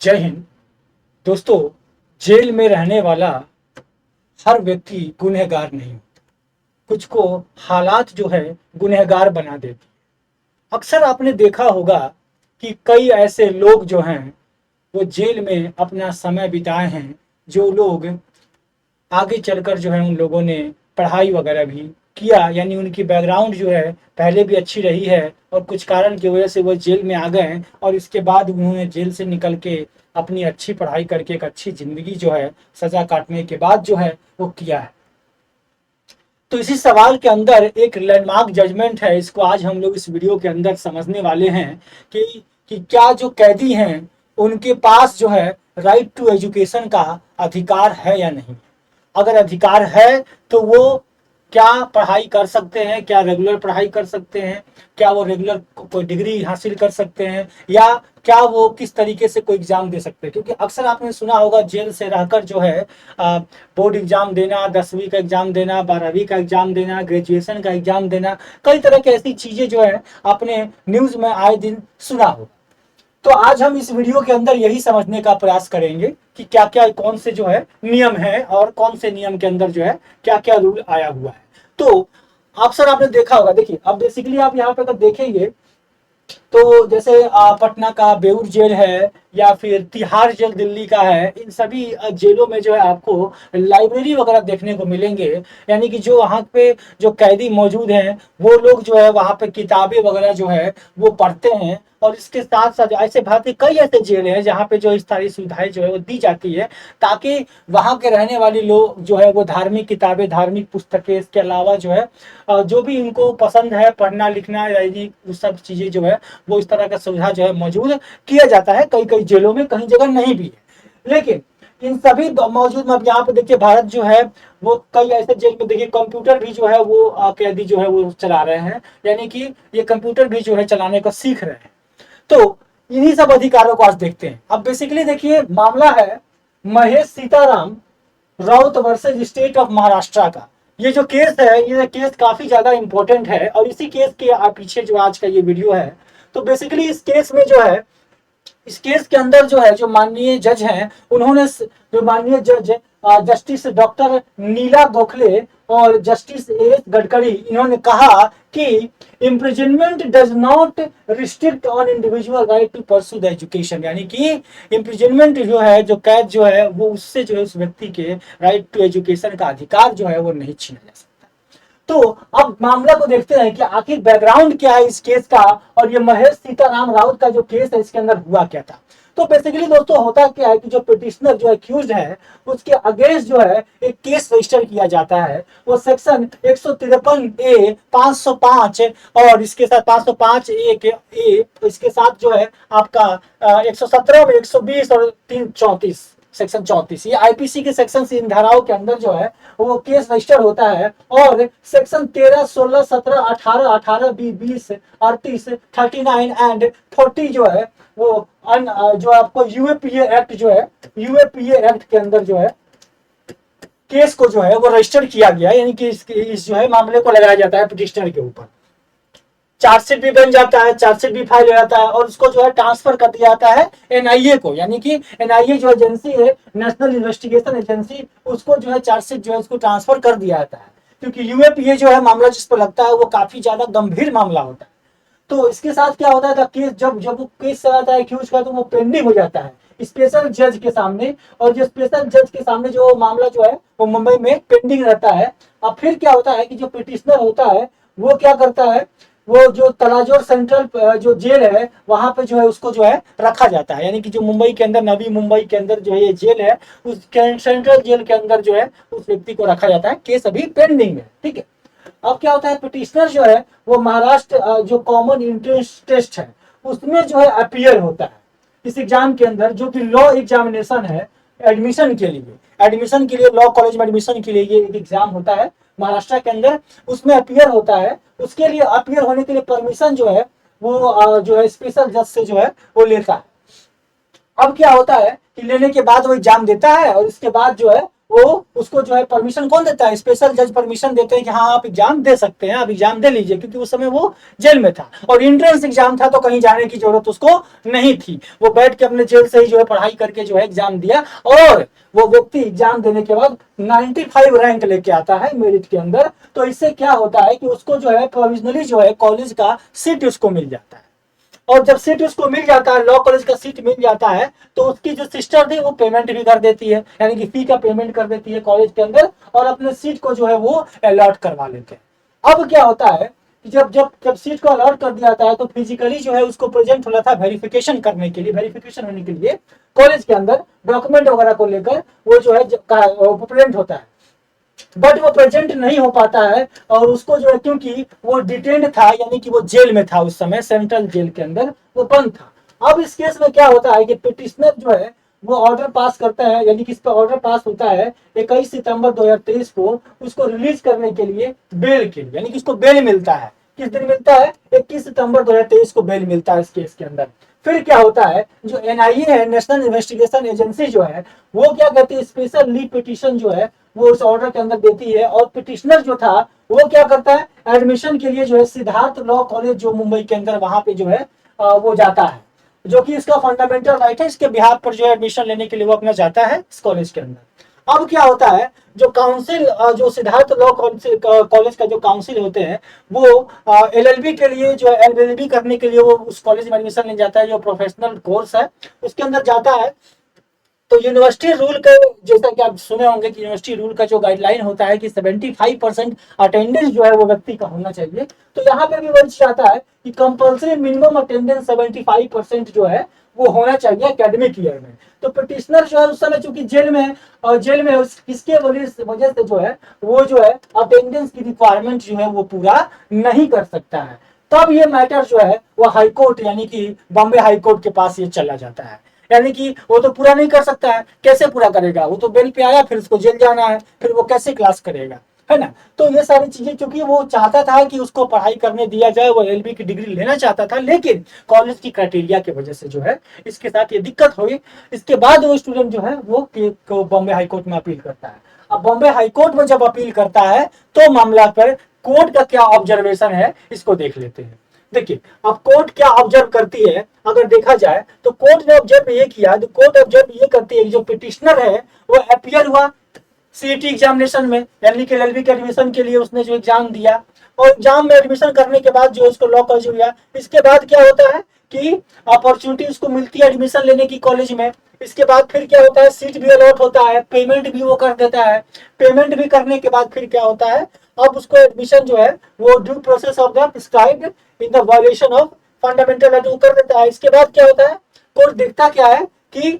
जय हिंद। दोस्तों, जेल में रहने वाला हर व्यक्ति गुनहगार नहीं होता। कुछ को हालात जो है गुनहगार बना देती। अक्सर आपने देखा होगा कि कई ऐसे लोग जो हैं वो जेल में अपना समय बिताए हैं। जो लोग आगे चलकर जो है उन लोगों ने पढ़ाई वगैरह भी किया, यानी उनकी बैकग्राउंड जो है पहले भी अच्छी रही है और कुछ कारण की वजह से वो जेल में आ गए हैं और इसके बाद उन्होंने जेल से निकल के अपनी अच्छी पढ़ाई करके एक अच्छी ज़िंदगी जो है सज़ा काटने के बाद जो है वो किया है। तो इसी सवाल के अंदर एक लैंडमार्क जजमेंट है, इसको आज हम लोग इस वीडियो के अंदर समझने वाले हैं कि क्या जो कैदी हैं उनके पास जो है राइट टू एजुकेशन का अधिकार है या नहीं। अगर अधिकार है तो वो क्या पढ़ाई कर सकते हैं, क्या रेगुलर पढ़ाई कर सकते हैं, क्या वो रेगुलर कोई डिग्री हासिल कर सकते हैं, या क्या वो किस तरीके से कोई एग्जाम दे सकते हैं। क्योंकि अक्सर आपने सुना होगा जेल से रहकर जो है बोर्ड एग्जाम देना, 10वीं का एग्जाम देना, 12वीं का एग्जाम देना, ग्रेजुएशन का एग्जाम देना, कई तरह की ऐसी चीजें जो है आपने न्यूज में आए दिन सुना हो। तो आज हम इस वीडियो के अंदर यही समझने का प्रयास करेंगे कि क्या क्या कौन से जो है नियम है और कौन से नियम के अंदर जो है क्या क्या रूल आया हुआ है। तो अक्सर आपने देखा होगा, देखिए अब बेसिकली आप यहाँ पे अगर देखेंगे तो जैसे पटना का बेऊर जेल है या फिर तिहाड़ जेल दिल्ली का है, इन सभी जेलों में जो है आपको लाइब्रेरी वगैरह देखने को मिलेंगे। यानी कि जो वहाँ पे जो कैदी मौजूद हैं वो लोग जो है वहाँ पे किताबें वगैरह जो है वो पढ़ते हैं। और इसके साथ साथ ऐसे भारतीय कई ऐसे जेल हैं जहाँ पे जो इस सारी सुविधाएं जो है वो दी जाती है, ताकि वहाँ के रहने वाले लोग जो है वो धार्मिक किताबें, धार्मिक पुस्तकें, इसके अलावा जो है जो भी इनको पसंद है पढ़ना लिखना, यानी वो सब चीज़ें जो है वो इस तरह का सुविधा जो है मौजूद किया जाता है। कई कई जेलों में, कहीं जगह नहीं भी है, लेकिन इन सभी मौजूद में अब यहाँ पे देखिए भारत जो है वो कई ऐसे जेल में देखिए कंप्यूटर भी जो है वो कैदी जो है वो चला रहे हैं, यानी कि ये कंप्यूटर भी जो है चलाने का सीख रहे हैं। तो इन्हीं सब अधिकारों को आज देखते हैं। अब बेसिकली देखिए मामला है Mahesh Sitaram Raut versus state of Maharashtra का। ये जो केस है ये केस काफी ज्यादा इंपॉर्टेंट है और इसी केस के पीछे जो आज का ये वीडियो है। तो बेसिकली इस केस में जो है, इस केस के अंदर जो है जो माननीय जज हैं उन्होंने जो माननीय जज जस्टिस डॉक्टर नीला गोखले और जस्टिस एस गडकरी, इन्होंने कहा कि imprisonment does not restrict on individual right to pursue the education. यानी कि इम्प्रिजनमेंट जो है, जो कैद जो है वो उससे जो है उस व्यक्ति के राइट टू एजुकेशन का अधिकार जो है वो नहीं छीना जा सकता। तो अब मामला को देखते हैं कि आखिर बैकग्राउंड क्या है इस केस का और ये महेश सीताराम राउत का जो केस है इसके अंदर हुआ क्या था। तो बेसिकली दोस्तों होता क्या है कि जो पिटिशनर जो एक्यूज है उसके अगेंस्ट जो है एक केस रजिस्टर किया जाता है। वो सेक्शन 153A 505 और इसके साथ 505 ए इसके साथ जो है आपका 117 में 120 और 334 सेक्शन 34, ये आईपीसी के सेक्शन इन धाराओं के अंदर जो है वो केस रजिस्टर होता है। और सेक्शन 13, 16, 17, 18, 18, 20, 38, 39 एंड 40 जो है वो जो आपको यूएपीए एक्ट जो है, यूएपीए एक्ट के अंदर जो है केस को जो है वो रजिस्टर किया गया, यानी कि इस जो है मामले को लगाया जाता है पिटिशनर के ऊपर। चार्जशीट भी बन जाता है, चार्जशीट भी फाइल हो जाता है और उसको जो है ट्रांसफर कर दिया जाता है एनआईए को। यानी कि एनआईए जो एजेंसी है, नेशनल इन्वेस्टिगेशन एजेंसी, उसको जो है चार्जशीट जो है उसको ट्रांसफर कर दिया जाता है। क्योंकि यूएपीए जो है मामला जिस पर लगता है वो काफी ज्यादा गंभीर मामला होता है। तो इसके साथ क्या होता है, केस जब जब वो केस चलाता है एक्यूज का तो वो पेंडिंग हो जाता है स्पेशल जज के सामने। और जो स्पेशल जज के सामने जो मामला जो है वो मुंबई में पेंडिंग रहता है। अब फिर क्या होता है कि जो पिटिशनर होता है वो क्या करता है, वो जो तलाजोर सेंट्रल जो जेल है वहां पे जो है उसको जो है रखा जाता है। यानी कि जो मुंबई के अंदर, नवी मुंबई के अंदर जो है ये जेल है, उस सेंट्रल जेल के अंदर जो है उस व्यक्ति को रखा जाता है। केस अभी पेंडिंग है, ठीक है। अब क्या होता है, पिटिशनर जो है वो महाराष्ट्र जो कॉमन एंट्रेंस टेस्ट है उसमें जो है अपीयर होता है इस एग्जाम के अंदर, जो कि लॉ एग्जामिनेशन है एडमिशन के लिए। एडमिशन के लिए लॉ कॉलेज में एडमिशन के लिए ये एक एग्जाम होता है महाराष्ट्र के अंदर, उसमें अपीयर होता है। उसके लिए अपीयर होने के लिए परमिशन जो है वो जो है स्पेशल जज से जो है वो लेता है। अब क्या होता है कि लेने के बाद वो एग्जाम देता है और इसके बाद जो है वो उसको जो है परमिशन कौन देता है, स्पेशल जज परमिशन देते हैं कि हाँ आप एग्जाम दे सकते हैं, आप एग्जाम दे लीजिए, क्योंकि उस समय वो जेल में था और इंट्रेंस एग्जाम था तो कहीं जाने की जरूरत उसको नहीं थी। वो बैठ के अपने जेल से ही जो है पढ़ाई करके जो है एग्जाम दिया और वो व्यक्ति एग्जाम देने के बाद 95 रैंक लेके आता है मेरिट के अंदर। तो इससे क्या होता है कि उसको जो है प्रोविजनली जो है कॉलेज का सीट उसको मिल जाता है। और जब सीट उसको मिल जाता है, लॉ कॉलेज का सीट मिल जाता है, तो उसकी जो सिस्टर थी वो पेमेंट भी कर देती है, यानी कि फी का पेमेंट कर देती है कॉलेज के अंदर और अपने सीट को जो है वो अलॉट करवा लेते हैं। अब क्या होता है कि जब जब जब सीट को अलॉट कर दिया जाता है तो फिजिकली जो है उसको प्रेजेंट होना था वेरिफिकेशन करने के लिए, वेरिफिकेशन होने के लिए कॉलेज के अंदर डॉक्यूमेंट वगैरह को लेकर वो जो है प्रेजेंट होता है। बट वो प्रेजेंट नहीं हो पाता है और उसको जो है क्योंकि वो डिटेन्ड था, यानी कि वो जेल में था उस समय, सेंट्रल जेल के अंदर वो बंद था। अब इस केस में क्या होता है कि पिटिशनर जो है वो ऑर्डर पास करता है, यानी कि इस पर ऑर्डर पास होता है 21 सितंबर 2023 को उसको रिलीज करने के लिए बेल के लिए, यानी कि उसको बेल मिलता है। किस दिन मिलता है? 21 सितंबर 2023 को बेल मिलता है इस केस के अंदर। फिर क्या होता है, जो एनआईए है, नेशनल इन्वेस्टिगेशन एजेंसी जो है, वो क्या कहती है, स्पेशल लीव पिटीशन जो है वो उस ऑर्डर के अंदर देती है और पिटिशनर जो था वो क्या करता है, एडमिशन के लिए जो है सिद्धार्थ लॉ कॉलेज जो मुंबई के अंदर वहां पे जो है वो जाता है, जो कि इसका फंडामेंटल राइट है, इसके बिहाफ पर जो है एडमिशन लेने के लिए वो अपना जाता है इस कॉलेज के अंदर। अब क्या होता है, जो काउंसिल जो सिद्धार्थ लॉ कॉलेज का जो काउंसिल होते हैं वो एलएलबी के लिए जो है एलएलबी करने के लिए वो उस कॉलेज में एडमिशन ले जाता है, जो प्रोफेशनल कोर्स है उसके अंदर जाता है। तो यूनिवर्सिटी रूल का, जैसा कि आप सुने होंगे कि यूनिवर्सिटी रूल का जो गाइडलाइन होता है कि 75% अटेंडेंस जो है वो व्यक्ति का होना चाहिए। तो यहाँ पे भी वही चाहता है कि कंपल्सरी मिनिमम अटेंडेंस 75% जो है वो होना चाहिए एकेडमिक ईयर में। तो पिटिशनर जो है उस समय चूंकि जेल में है और जेल में इसके वजह से जो है वो जो है अटेंडेंस की रिक्वायरमेंट जो है वो पूरा नहीं कर सकता है। तब ये मैटर जो है वो हाई कोर्ट, यानी कि बॉम्बे हाई कोर्ट के पास ये चला जाता है। यानी कि वो तो पूरा नहीं कर सकता है, कैसे पूरा करेगा, वो तो बेल पे आया, फिर उसको जेल जाना है, फिर वो कैसे क्लास करेगा, है ना। तो ये सारी चीजें, चूंकि वो चाहता था कि उसको पढ़ाई करने दिया जाए, वो एलबी की डिग्री लेना चाहता था, लेकिन कॉलेज की क्राइटेरिया की वजह से जो है इसके साथ ये दिक्कत हुई। इसके बाद वो स्टूडेंट जो है वो बॉम्बे हाईकोर्ट में अपील करता है। अब बॉम्बे हाईकोर्ट में जब अपील करता है तो मामला पर कोर्ट का क्या ऑब्जर्वेशन है इसको देख लेते हैं। देखिए, अब कोर्ट क्या ऑब्जर्व करती है, अगर देखा जाए तो कोर्ट ने ऑब्जर्व ये किया, तो कोर्ट ऑब्जर्व ये करती है कि जो पिटिशनर है वो अपियर हुआ सीईटी एग्जामिनेशन में, यानी कि एलएलबी के एडमिशन के लिए उसने जो एग्जाम दिया और एग्जाम में एडमिशन करने के बाद जो उसको लॉ कॉलेज हुआ, इसके बाद क्या होता है कि अपॉर्चुनिटी उसको मिलती है एडमिशन लेने की कॉलेज में। इसके बाद फिर क्या होता है, सीट भी अलॉट होता है, पेमेंट भी वो कर देता है। पेमेंट भी करने के बाद फिर क्या होता है, अब उसको एडमिशन जो है वो due process of the prescribed in the violation of fundamental right वो कर देता है। इसके बाद क्या होता है, कोर्ट देखता क्या है कि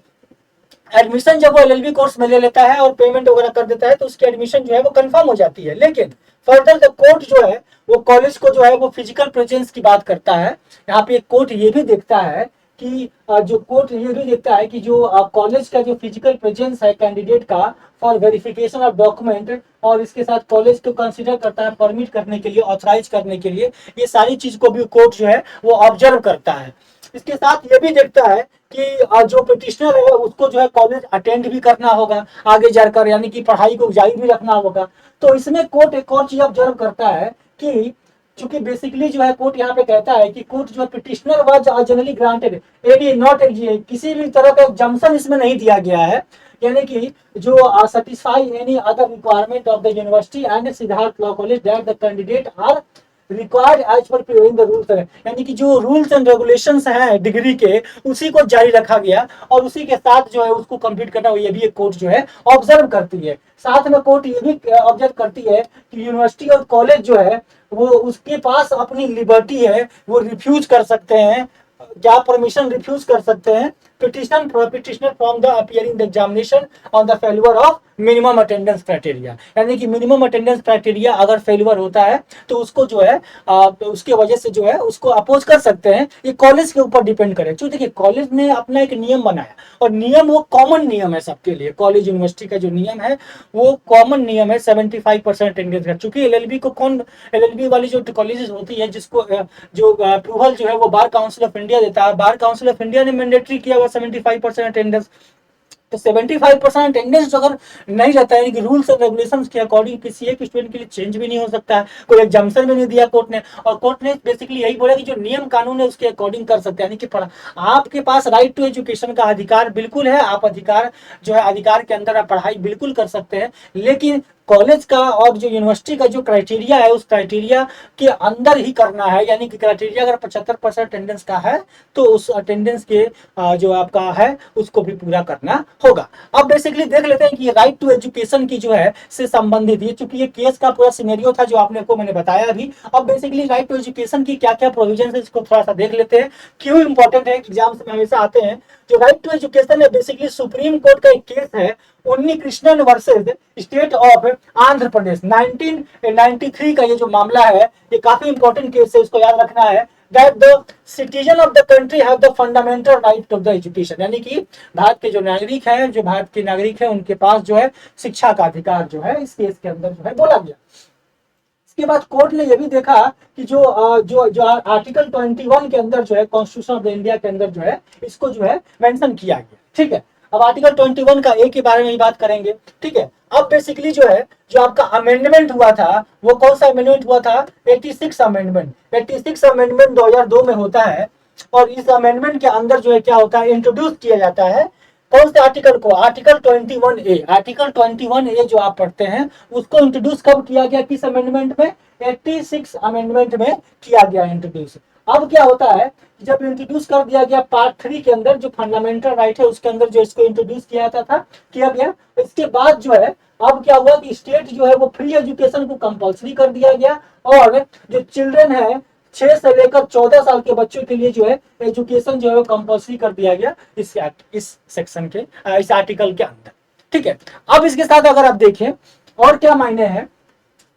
एडमिशन जब वो एलएलबी कोर्स में ले लेता है और पेमेंट वगैरह कर देता है तो उसकी एडमिशन जो है वो कंफर्म हो जाती है। लेकिन फर्दर द कोर्ट जो है वो कॉलेज को जो है वो फिजिकल प्रेजेंस की बात करता है। यहाँ पे कोर्ट ये भी देखता है कि जो कोर्ट ये भी देखता है कि जो कॉलेज का जो फिजिकल प्रेजेंस है कैंडिडेट का फॉर वेरिफिकेशन ऑफ डॉक्यूमेंट, और इसके साथ कॉलेज को कंसीडर करता है परमिट करने के लिए, ऑथराइज करने के लिए, ये सारी चीज को भी कोर्ट जो है वो ऑब्जर्व करता है। इसके साथ ये भी देखता है कि जो पिटिशनर है उसको जो है कॉलेज अटेंड भी करना होगा आगे जाकर, यानी कि पढ़ाई को जारी भी रखना होगा। तो इसमें कोर्ट एक और चीज ऑब्जर्व करता है कि चूंकि बेसिकली जो है कोर्ट यहाँ पे कहता है कि कोर्ट जो है petitioner was generally granted ad not किसी भी तरह का एग्जाम्पशन इसमें नहीं दिया गया है, यानी कि जो satisfy any other requirement of the university and Siddharth law college that the candidate are required as per prevent the rules, यानी कि जो रूल्स एंड रेगुलेशंस हैं डिग्री के उसी को जारी रखा गया और उसी के साथ जो है उसको कंप्लीट करना, ये भी एक कोर्ट जो है ऑब्जर्व करती है। साथ में कोर्ट ये भी ऑब्जर्व करती है कि यूनिवर्सिटी और कॉलेज जो है वो उसके पास अपनी लिबर्टी है, वो रिफ्यूज कर सकते हैं, क्या परमिशन रिफ्यूज कर सकते हैं petitioner from the appearing the examination on the failure of minimum attendance criteria, यानी कि मिनिमम अटेंडेंस क्राइटेरिया अगर फेल्यूर होता है तो उसको जो है तो उसके वजह से जो है उसको अपोज कर सकते हैं। ये कॉलेज के ऊपर डिपेंड करे, क्योंकि देखिए कॉलेज ने अपना एक नियम बनाया और नियम वो कॉमन नियम है सबके लिए। कॉलेज यूनिवर्सिटी का जो नियम है वो कॉमन नियम है 75% अटेंडेंस का। चूंकि एलएलबी को कौन, एलएलबी वाली जो कॉलेजेस होती है जिसको जो अप्रूवल जो है वो बार काउंसिल ऑफ इंडिया देता है, बार काउंसिल ऑफ इंडिया ने मैंडेटरी किया हुआ 75% अटेंडेंस। तो 75% अटेंडेंस अगर नहीं रहता है कि रूल्स एंड रेगुलेशंस के अकॉर्डिंग किसी एक स्टूडेंट के लिए चेंज भी नहीं हो सकता है, कोई एग्जाम्पशन भी नहीं दिया कोर्ट ने, और कोर्ट ने बेसिकली यही बोला कि जो नियम कानून है उसके अकॉर्डिंग कर सकते हैं, यानी कि आपके पास राइट टू एजुकेशन का अधिकार बिल्कुल है, आप अधिकार जो है अधिकार के अंदर आप पढ़ाई बिल्कुल कर सकते हैं, लेकिन कॉलेज का और जो यूनिवर्सिटी का जो क्राइटेरिया है उस क्राइटेरिया के अंदर ही करना है, यानी कि क्राइटेरिया अगर 75% अटेंडेंस का है तो उस अटेंडेंस के जो आपका है उसको भी पूरा करना होगा। अब बेसिकली देख लेते हैं कि राइट टू एजुकेशन की जो है से संबंधित ये, चूंकि ये केस का पूरा सिनेरियो था जो आपने को मैंने बताया अभी। अब बेसिकली राइट टू एजुकेशन की क्या क्या प्रोविजन है इसको थोड़ा सा देख लेते हैं, क्यों इंपॉर्टेंट है, एग्जाम्स में हमेशा आते हैं। जो राइट टू एजुकेशन है बेसिकली सुप्रीम कोर्ट का एक केस है, Unni Krishnan versus state of Andhra Pradesh 1993 का ये जो मामला है ये काफी इंपॉर्टेंट केस है, इसको याद रखना है। That the citizen of the country have the fundamental right of the education, यानी कि भारत के जो नागरिक हैं, जो भारत के नागरिक हैं उनके पास जो है शिक्षा का अधिकार जो है इस केस के अंदर जो है बोला गया। इसके बाद कोर्ट ने यह भी देखा कि जो आर्टिकल 21 के अंदर जो है कॉन्स्टिट्यूशन ऑफ द इंडिया के अंदर जो है इसको जो है मेंशन किया गया। ठीक है, अब आर्टिकल 21 का ए के बारे में ही बात करेंगे। ठीक है, अब बेसिकली जो है जो आपका अमेंडमेंट हुआ था वो कौन सा अमेंडमेंट हुआ था, 86 अमेंडमेंट। 86 अमेंडमेंट 2002 में होता है, और इस अमेंडमेंट के अंदर जो है क्या होता है, इंट्रोड्यूस किया जाता है कौन से आर्टिकल को, आर्टिकल 21A। आर्टिकल 21A जो आप पढ़ते हैं उसको इंट्रोड्यूस कब किया गया, किस अमेंडमेंट में, 86 अमेंडमेंट में किया गया इंट्रोड्यूस। अब क्या होता है, जब इंट्रोड्यूस कर दिया गया पार्ट 3 के अंदर जो फंडामेंटल राइट है उसके अंदर जो इसको इंट्रोड्यूस किया गया, इसके बाद जो है अब क्या हुआ कि स्टेट जो है वो फ्री एजुकेशन को कंपलसरी कर दिया गया, और जो चिल्ड्रन है 6 से लेकर 14 साल के बच्चों के लिए जो है एजुकेशन जो है वो कंपलसरी कर दिया गया इस सेक्शन के इस आर्टिकल के अंदर। ठीक है, अब इसके साथ अगर आप देखें और क्या मायने हैं,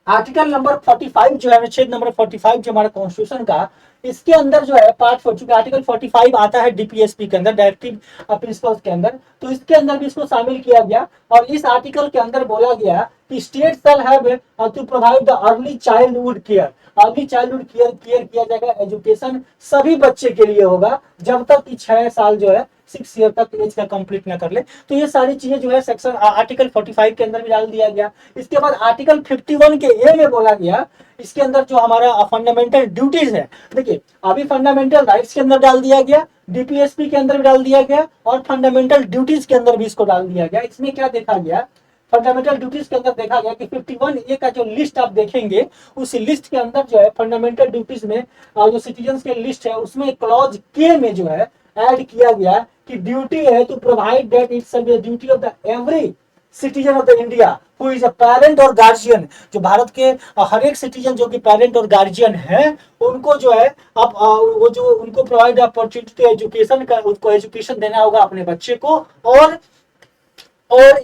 आर्टिकल नंबर 45 जो है अनुच्छेद नंबर 45 जो हमारा कॉन्स्टिट्यूशन का, इसके अंदर जो है पार्ट 4, चूंकि आर्टिकल 45 आता है डीपीएसपी के अंदर, डायरेक्टिव प्रिंसिपल्स के अंदर, तो इसके अंदर भी इसको शामिल किया गया, और इस आर्टिकल के अंदर बोला गया कि state shall have to provide the early childhood care. Early childhood care किया जाएगा, एजुकेशन सभी बच्चे के लिए होगा जब तक कि 6 साल जो है 6 ईयर तक एज का कंप्लीट ना कर ले। तो ये सारी चीजें जो है सेक्शन आर्टिकल 45 के अंदर भी डाल दिया गया। इसके बाद आर्टिकल 51 के ए में बोला गया, इसके अंदर जो हमारा फंडामेंटल ड्यूटीज है, देखिए अभी फंडामेंटल राइट्स के अंदर डाल दिया गया, डीपीएसपी के अंदर भी डाल दिया गया, और फंडामेंटल ड्यूटीज के अंदर भी इसको डाल दिया गया। इसमें क्या देखा गया, फंडामेंटल ड्यूटीज के अंदर देखा गया कि 51A का जो लिस्ट आप देखेंगे उस लिस्ट के अंदर जो है फंडामेंटल ड्यूटीज में जो सिटीजन के लिस्ट है उसमें क्लॉज के में जो है ऐड किया गया कि ड्यूटी है to provide that it's a duty of the every citizen of the India who is a parent और गार्जियन। जो भारत के हर एक सिटीजन जो कि पेरेंट और गार्जियन है उनको जो है अब वो जो उनको प्रोवाइड अपॉर्चुनिटी टू एजुकेशन का, उसको एजुकेशन देना होगा अपने बच्चे को, और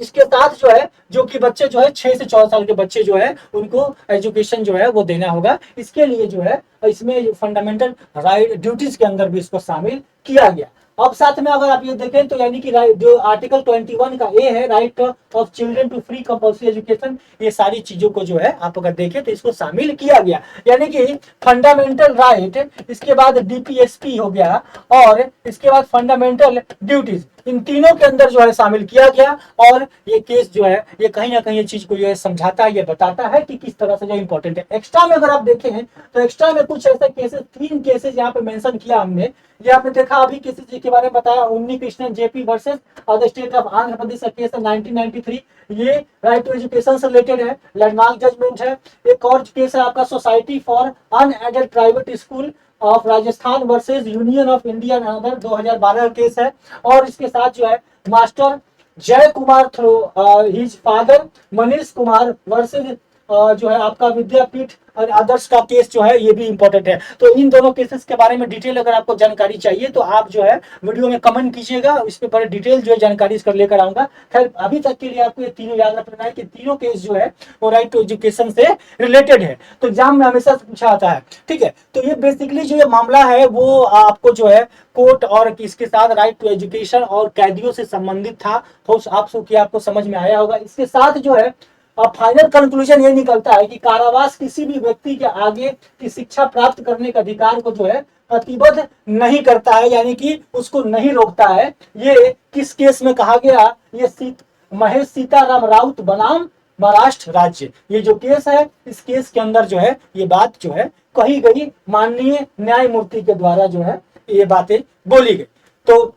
इसके साथ जो है जो कि बच्चे जो है 6 से 14 साल के बच्चे जो है उनको एजुकेशन जो है वो देना होगा। इसके लिए जो है इसमें फंडामेंटल राइट ड्यूटीज के अंदर भी इसको शामिल किया गया। अब साथ में अगर आप ये देखें तो यानी कि जो आर्टिकल 21 का ए है, right of children to free compulsory education, ये सारी चीजों को जो है आप अगर देखें तो इसको शामिल किया गया, यानी कि फंडामेंटल राइट, इसके बाद डीपीएसपी हो गया, और इसके बाद फंडामेंटल ड्यूटीज, इन तीनों के अंदर जो है शामिल किया गया। और ये केस जो है ये कहीं ना कहीं ये चीज को जो है समझाता है, ये बताता है कि किस तरह से जो इंपॉर्टेंट है। एक्स्ट्रा में अगर आप देखें तो एक्स्ट्रा में कुछ ऐसे केसेस, 3 केसेस यहाँ पे मेंशन किया हमने, ये आपने देखा अभी किसी के बारे में बताया, Unni Krishnan JP versus the state of Andhra Pradesh का केस है 1993, ये राइट टू एजुकेशन से रिलेटेड है, लैंडमार्क जजमेंट है। एक और केस है आपका society for unaided private school of Rajasthan versus union of India another 2012 case है। और इसके साथ जो है master Jai Kumar through his father Manish Kumar versus जो है आपका विद्यापीठ और आदर्श का केस जो है ये भी इंपॉर्टेंट है। तो इन दोनों केसेस के बारे में डिटेल अगर आपको जानकारी चाहिए तो आप जो है वीडियो में कमेंट कीजिएगा, इस पे बड़े डिटेल जो है जानकारी इसकर लेकर आऊंगा। खैर अभी तक के लिए आपको ये तीनों याद रखना है कि तीनों केस जो है वो राइट टू एजुकेशन से रिलेटेड है, तो एग्जाम में हमेशा पूछा आता है। ठीक है, तो ये बेसिकली जो ये मामला है वो आपको जो है कोर्ट और इसके साथ राइट टू एजुकेशन और कैदियों से संबंधित था, आपको समझ में आया होगा। इसके साथ जो है अब फाइनल कंक्लूजन ये निकलता है कि कारावास किसी भी व्यक्ति के आगे की शिक्षा प्राप्त करने के अधिकार को जो है प्रतिबद्ध नहीं करता है, यानी कि उसको नहीं रोकता है। ये किस केस में कहा गया? ये महेश सीताराम राउत बनाम महाराष्ट्र राज्य, ये जो केस है, इस केस के अंदर जो है ये बात जो है कही गई, माननीय न्यायमूर्ति के द्वारा जो है ये बातें बोली गई। तो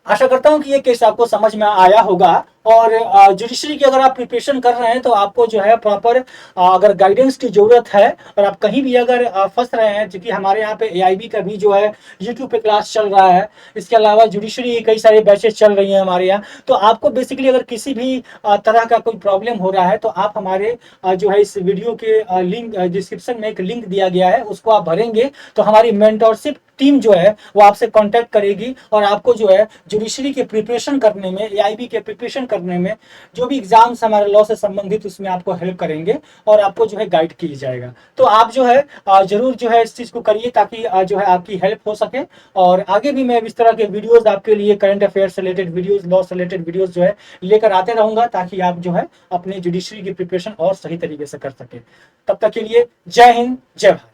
आशा करता हूं कि ये केस आपको समझ में आया होगा। और जुडिशरी की अगर आप प्रिपरेशन कर रहे हैं तो आपको जो है प्रॉपर अगर गाइडेंस की जरूरत है, और आप कहीं भी अगर फंस रहे हैं, क्योंकि हमारे यहाँ पे एआईबी का भी जो है यूट्यूब पे क्लास चल रहा है, इसके अलावा जुडिशरी कई सारे बैचेस चल रही हैं हमारे यहाँ। तो आपको बेसिकली अगर किसी भी तरह का कोई प्रॉब्लम हो रहा है तो आप हमारे जो है इस वीडियो के लिंक डिस्क्रिप्शन में एक लिंक दिया गया है, उसको आप भरेंगे तो हमारी मेंटोरशिप टीम जो है वो आपसे कांटेक्ट करेगी और आपको जो है जुडिशरी के प्रिपरेशन करने में, एआईबी के प्रिपरेशन करने में, जो भी एग्जाम्स हमारे लॉ से संबंधित उसमें आपको हेल्प करेंगे और आपको जो है गाइड किया जाएगा। तो आप जो है जरूर जो है इस चीज को करिए ताकि जो है आपकी हेल्प हो सके। और आगे भी मैं इस तरह के वीडियोस आपके लिए, करंट अफेयर्स से रिलेटेड वीडियोस, लॉ से रिलेटेड वीडियोस जो है लेकर आते रहूंगा, ताकि आप जो है अपनी जुडिशरी की प्रिपरेशन और सही तरीके से कर सके। तब तक के लिए जय हिंद, जय भारत।